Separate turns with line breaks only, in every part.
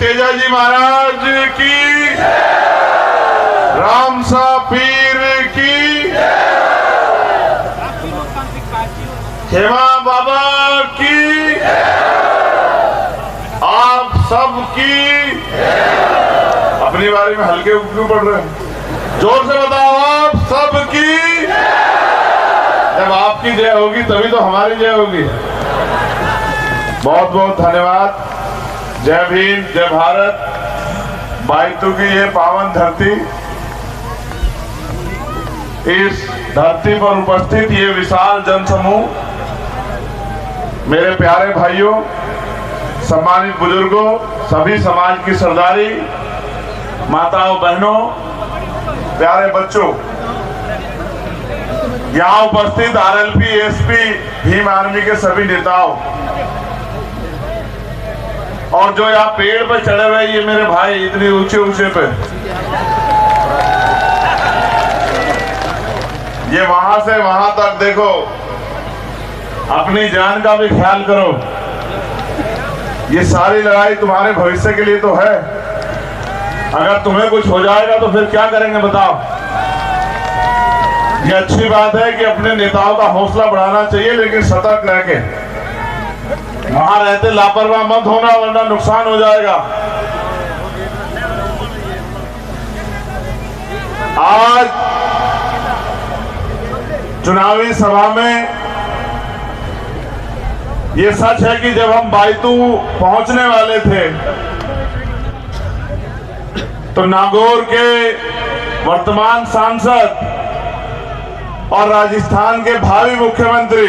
तेजाजी महाराज की, रामसा पीर की, खेमा बाबा की, आप सब की। अपनी बारी में हल्के क्यों पड़ रहे हैं? जोर से बताओ, आप सब की। जब आपकी जय होगी तभी तो हमारी जय होगी। बहुत बहुत धन्यवाद। जय भीम, जय भारत। बाइतू की ये पावन धरती, इस धरती पर उपस्थित ये विशाल जनसमूह, मेरे प्यारे भाइयों, सम्मानित बुजुर्गों, सभी समाज की सरदारी, माताओं बहनों, प्यारे बच्चों, यहाँ उपस्थित आरएलपी, एसपी, भीम आर्मी के सभी नेताओं, और जो यहाँ पेड़ पे चढ़े हुए ये मेरे भाई इतनी ऊंचे ऊंचे पे, ये वहां से वहां तक देखो, अपनी जान का भी ख्याल करो। ये सारी लड़ाई तुम्हारे भविष्य के लिए तो है। अगर तुम्हें कुछ हो जाएगा तो फिर क्या करेंगे बताओ? ये अच्छी बात है कि अपने नेताओं का हौसला बढ़ाना चाहिए, लेकिन सतर्क रह के वहां रहते लापरवाह मत होना, वरना नुकसान हो जाएगा। आज चुनावी सभा में ये सच है कि जब हम बाइतू पहुंचने वाले थे तो नागौर के वर्तमान सांसद और राजस्थान के भावी मुख्यमंत्री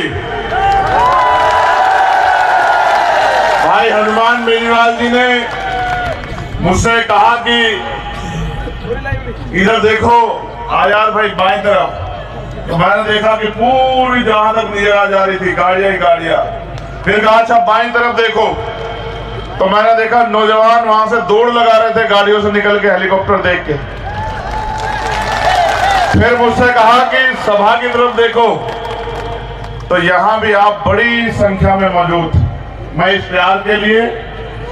भाई हनुमान बेनीवाल जी ने मुझसे कहा कि इधर देखो आजाद भाई बाएं तरफ। तो मैंने देखा कि पूरी जहां तक नजर आ जा रही थी गाड़ियां ही गाड़ियां। फिर कहा अच्छा बाएं तरफ देखो, तो मैंने देखा नौजवान वहां से दौड़ लगा रहे थे गाड़ियों से निकल के, हेलीकॉप्टर देख के। फिर मुझसे कहा कि सभा की तरफ देखो, तो यहां भी आप बड़ी संख्या में मौजूद। मैं इस प्यार के लिए,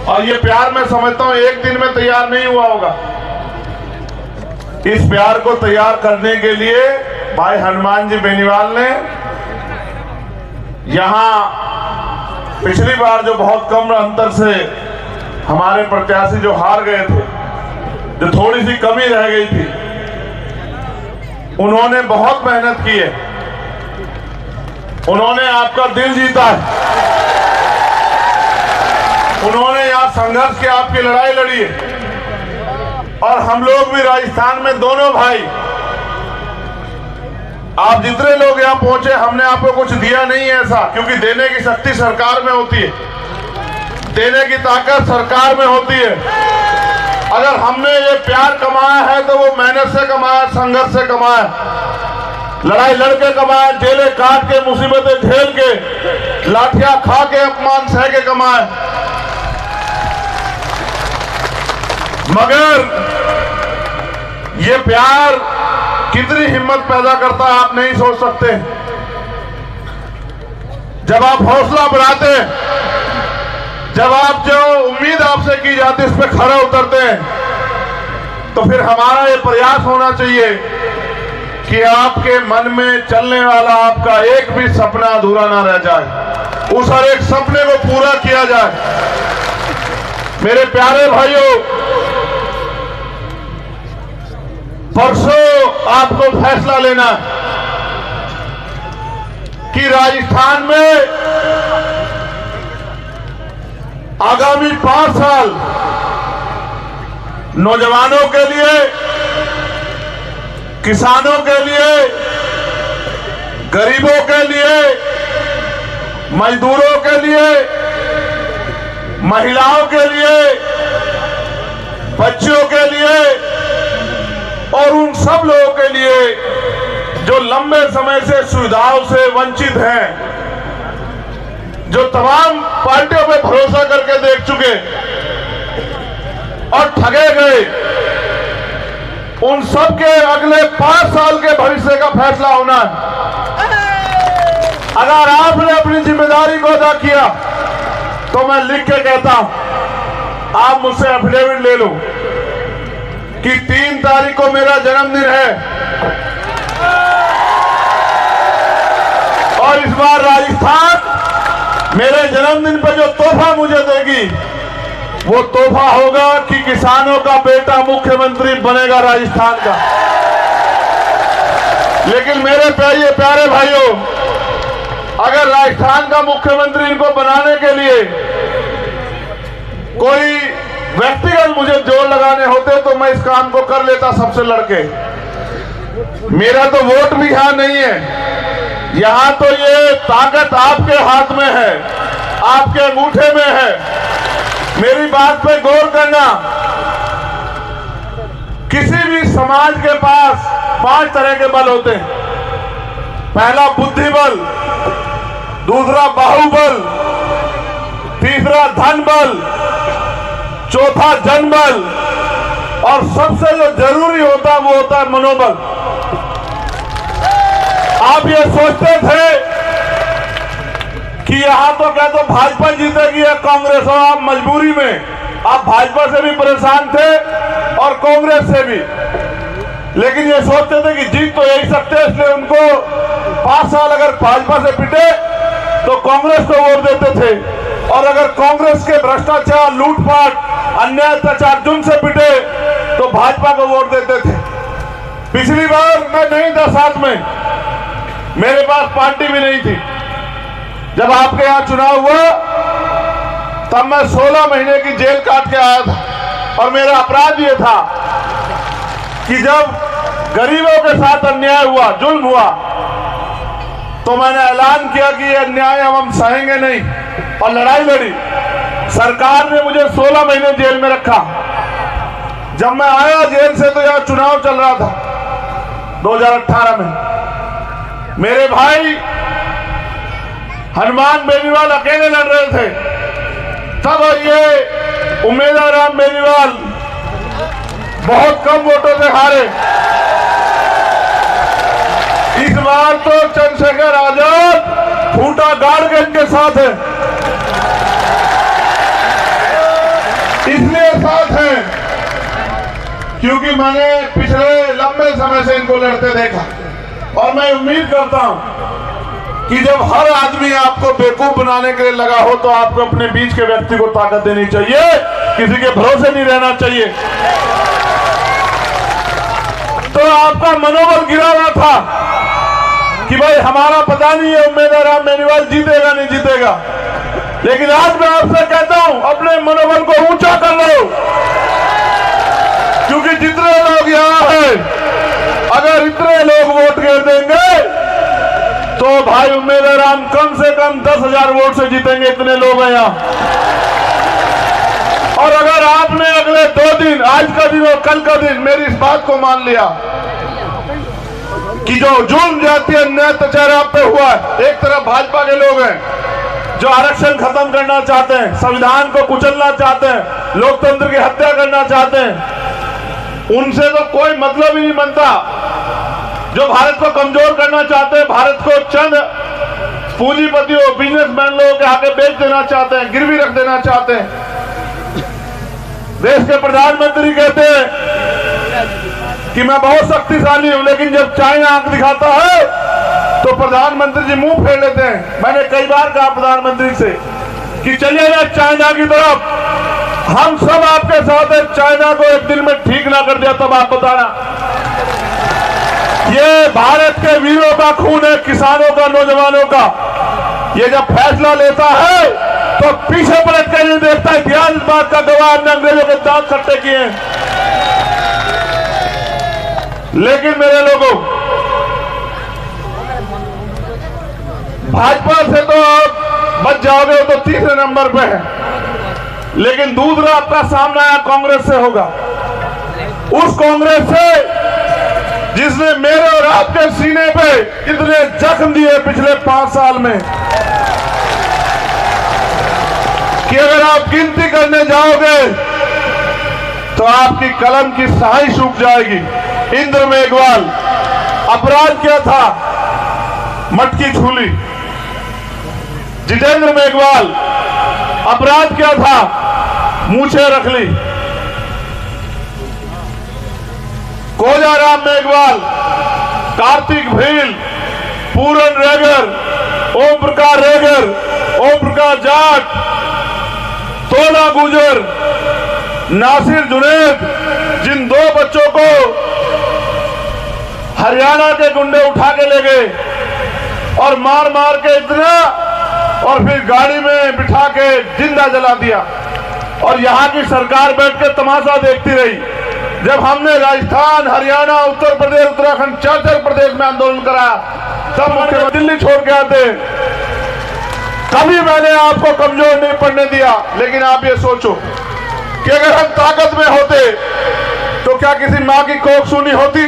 और ये प्यार मैं समझता हूं एक दिन में तैयार नहीं हुआ होगा। इस प्यार को तैयार करने के लिए भाई हनुमान जी बेनीवाल ने यहां पिछली बार जो बहुत कम अंतर से हमारे प्रत्याशी जो हार गए थे, जो थोड़ी सी कमी रह गई थी, उन्होंने बहुत मेहनत की है। उन्होंने आपका दिल जीता है। उन्होंने यहां संघर्ष की आपकी लड़ाई लड़ी है। और हम लोग भी राजस्थान में दोनों भाई, आप जितने लोग यहां पहुंचे, हमने आपको कुछ दिया नहीं है ऐसा, क्योंकि देने की शक्ति सरकार में होती है, देने की ताकत सरकार में होती है। अगर हमने ये प्यार कमाया है तो वो मेहनत से कमाया, संघर्ष से कमाया, लड़ाई लड़के कमाया, जेलें काट के, मुसीबतें झेल के, लाठियां खा के, अपमान सह के कमाया। मगर ये प्यार कितनी हिम्मत पैदा करता है आप नहीं सोच सकते। जब आप हौसला बढ़ाते हैं, जब आप जो उम्मीद आपसे की जाती है इस पे खरा उतरते हैं, तो फिर हमारा ये प्रयास होना चाहिए कि आपके मन में चलने वाला आपका एक भी सपना अधूरा ना रह जाए, उस हर एक सपने को पूरा किया जाए। मेरे प्यारे भाइयों, परसों आपको फैसला लेना कि राजस्थान में आगामी 5 साल नौजवानों के लिए, किसानों के लिए, गरीबों के लिए, मजदूरों के लिए, महिलाओं के लिए, बच्चों के लिए और उन सब लोगों के लिए जो लंबे समय से सुविधाओं से वंचित हैं, जो तमाम पार्टियों पे भरोसा करके देख चुके और ठगे गए, उन सब के अगले 5 साल के भविष्य का फैसला होना है। अगर आपने अपनी जिम्मेदारी को अदा किया तो मैं लिख के कहता हूं, आप मुझसे एफिडेविट ले लो कि 3 तारीख को मेरा जन्मदिन है और इस बार राजस्थान मेरे जन्मदिन पर जो तोहफा मुझे देगी वो तोहफा होगा कि किसानों का बेटा मुख्यमंत्री बनेगा राजस्थान का। लेकिन मेरे प्यारे भाइयों, अगर राजस्थान का मुख्यमंत्री इनको बनाने के लिए कोई व्यक्तिगत मुझे जोर लगाने होते तो मैं इस काम को कर लेता सबसे लड़के। मेरा तो वोट भी यहां नहीं है, यहां तो ये ताकत आपके हाथ में है, आपके अंगूठे में है। मेरी बात पे गौर करना। किसी भी समाज के पास 5 तरह के बल होते हैं। पहला बुद्धि बल, दूसरा बाहुबल, तीसरा धन बल, चौथा जनबल और सबसे जो जरूरी होता है वो होता है मनोबल। आप ये सोचते थे कि यहां तो क्या तो भाजपा जीतेगी या कांग्रेस, और आप मजबूरी में आप भाजपा से भी परेशान थे और कांग्रेस से भी। लेकिन ये सोचते थे कि जीत तो यही सकते हैं, इसलिए उनको 5 साल अगर भाजपा से पिटे तो कांग्रेस को वोट देते थे, और अगर कांग्रेस के भ्रष्टाचार, लूटपाट, अन्याय, अत्याचार जुर्म से पिटे तो भाजपा को वोट देते थे। पिछली बार मैं नहीं था साथ में, मेरे पास पार्टी भी नहीं थी। जब आपके यहां चुनाव हुआ तब मैं 16 महीने की जेल काट के आया था, और मेरा अपराध यह था कि जब गरीबों के साथ अन्याय हुआ, जुल्म हुआ, तो मैंने ऐलान किया कि ये अन्याय हम सहेंगे नहीं, और लड़ाई लड़ी। सरकार ने मुझे 16 महीने जेल में रखा। जब मैं आया जेल से तो यहां चुनाव चल रहा था 2018 में। मेरे भाई हनुमान बेनीवाल अकेले लड़ रहे थे, तब ये उम्मीदवार बेनीवाल बहुत कम वोटों से हारे। इस बार तो चंद्रशेखर आजाद फूटा गाड़गंज के साथ है, इसलिए साथ है क्योंकि मैंने पिछले लंबे समय से इनको लड़ते देखा। और मैं उम्मीद करता हूं कि जब हर आदमी आपको बेवकूफ बनाने के लिए लगा हो तो आपको अपने बीच के व्यक्ति को ताकत देनी चाहिए, किसी के भरोसे नहीं रहना चाहिए। तो आपका मनोबल गिरा हुआ था कि भाई हमारा पता नहीं है उम्मीदवार बेनीवाल जीतेगा नहीं जीतेगा, लेकिन आज मैं आपसे कहता हूं अपने मनोबल को ऊंचा कर लो, क्योंकि जितने लोग यहां हैं अगर इतने लोग वोट गिर देंगे तो भाई उम्मीदवार कम से कम 10,000 वोट से जीतेंगे, इतने लोग हैं यहाँ। और अगर आपने अगले 2 दिन, आज का दिन और कल का दिन, मेरी इस बात को मान लिया कि जो जुल्म जातीय अन्याय अत्याचार आप पे हुआ है, एक तरफ भाजपा के लोग हैं जो आरक्षण खत्म करना चाहते हैं, संविधान को कुचलना चाहते हैं, लोकतंत्र की हत्या करना चाहते हैं, उनसे तो कोई मतलब ही नहीं बनता। जो भारत को कमजोर करना चाहते हैं, भारत को चंद पूंजीपतियों, बिजनेसमैन लोगों के आगे बेच देना चाहते हैं, गिरवी रख देना चाहते हैं। देश के प्रधानमंत्री कहते हैं कि मैं बहुत शक्तिशाली हूं, लेकिन जब चाइना आंख दिखाता है तो प्रधानमंत्री जी मुंह फेर लेते हैं। मैंने कई बार कहा प्रधानमंत्री से कि चलिए ना चाइना की तरफ, हम सब आपके साथ हैं, चाइना को एक दिन में ठीक ना कर दिया तब आप बताना। ये भारत के वीरों का खून है, किसानों का, नौजवानों का। ये जब फैसला लेता है तो पीछे पलट कर नहीं देखता। इतिहास इस बात का गवाह ने अंग्रेजों के दांत खट्टे किए हैं। लेकिन मेरे लोगों, भाजपा से तो आप बच जाओगे, तो 3रे नंबर पे है, लेकिन दूसरा आपका सामना कांग्रेस से होगा। उस कांग्रेस से जिसने मेरे और आपके सीने पे इतने जख्म दिए पिछले 5 साल में कि अगर आप गिनती करने जाओगे तो आपकी कलम की स्याही सूख जाएगी। इंद्र मेघवाल अपराध क्या था? मटकी छूली। जितेंद्र मेघवाल अपराध क्या था? मूछें रख ली। कोजाराम मेघवाल, कार्तिक भील, पूरन रेगर, ओम प्रकाश रेगर, ओम प्रकाश जाट, तोला गुजर, नासिर जुनैद, जिन 2 बच्चों को हरियाणा के गुंडे उठा के ले गए और मार मार के इतना, और फिर गाड़ी में बिठा के जिंदा जला दिया, और यहाँ की सरकार बैठ के तमाशा देखती रही। जब हमने राजस्थान, हरियाणा, उत्तर प्रदेश, उत्तराखंड, 4 प्रदेश में आंदोलन करा, तब मुख्यमंत्री दिल्ली छोड़ के आते। कभी मैंने आपको कमजोर नहीं पड़ने दिया, लेकिन आप ये सोचो कि अगर हम ताकत में होते तो क्या किसी मां की कोख सूनी होती?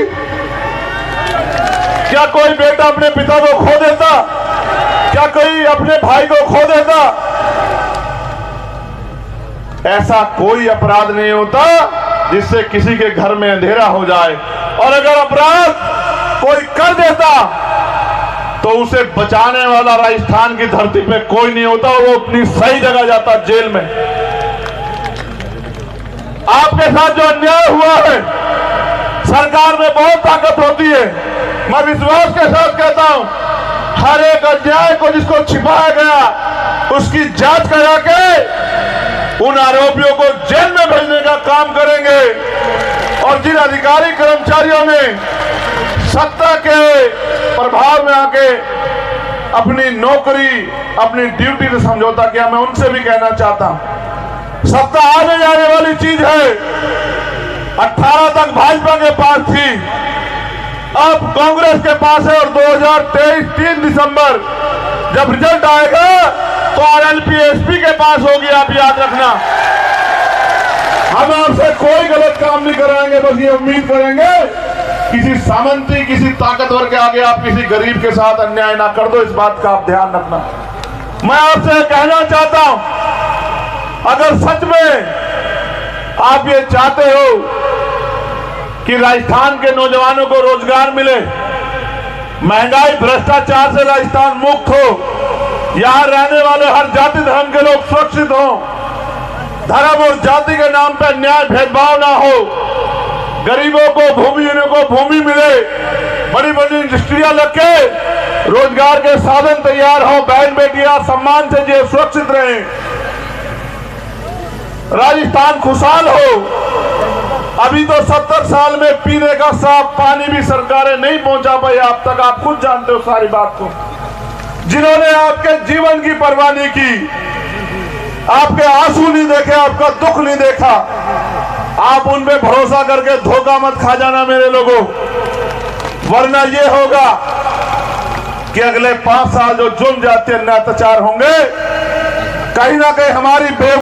क्या कोई बेटा अपने पिता को खो देता? क्या कोई अपने भाई को खो देता? ऐसा कोई अपराध नहीं होता जिससे किसी के घर में अंधेरा हो जाए, और अगर अपराध कोई कर देता तो उसे बचाने वाला राजस्थान की धरती पे कोई नहीं होता, वो अपनी सही जगह जाता, जेल में। आपके साथ जो अन्याय हुआ है, सरकार में बहुत ताकत होती है। मैं विश्वास के साथ कहता हूं, हर एक अन्याय को जिसको छिपाया गया उसकी जांच करा के उन आरोपियों को जेल में भेजने का काम करेंगे। और जिन अधिकारी कर्मचारियों ने सत्ता के प्रभाव में आके अपनी नौकरी, अपनी ड्यूटी से समझौता किया, मैं उनसे भी कहना चाहता हूं, सत्ता आने जाने वाली चीज है। 18 तक भाजपा के पास थी, अब कांग्रेस के पास है, और 2023 3 दिसंबर जब रिजल्ट आएगा तो आरएलपी एसपी के पास होगी, आप याद रखना। हम आपसे कोई गलत काम नहीं कराएंगे, बस ये उम्मीद करेंगे किसी सामंती, किसी ताकतवर के आगे आप किसी गरीब के साथ अन्याय ना कर दो, इस बात का आप ध्यान रखना। मैं आपसे कहना चाहता हूं, अगर सच में आप ये चाहते हो कि राजस्थान के नौजवानों को रोजगार मिले, महंगाई भ्रष्टाचार से राजस्थान मुक्त हो, यहां रहने वाले हर जाति धर्म के लोग सुरक्षित हों, धर्म और जाति के नाम पर अन्याय भेदभाव ना हो, गरीबों को, भूमिहीनों को भूमि मिले, बड़ी बड़ी इंडस्ट्रियां लग के रोजगार के साधन तैयार हो, बहन बेटियां सम्मान से जिए, सुरक्षित रहें, राजस्थान खुशहाल हो। अभी तो 70 साल में पीने का साफ पानी भी सरकारें नहीं पहुंचा पाई आप तक, आप खुद जानते हो सारी बात को। जिन्होंने आपके जीवन की परवाह नहीं की, आपके आंसू नहीं देखे, आपका दुख नहीं देखा, आप उन पे भरोसा करके धोखा मत खा जाना मेरे लोगों, वरना ये होगा कि अगले 5 साल जो जुल्म जाति अन्याय अत्याचार होंगे, कहीं ना कहीं हमारी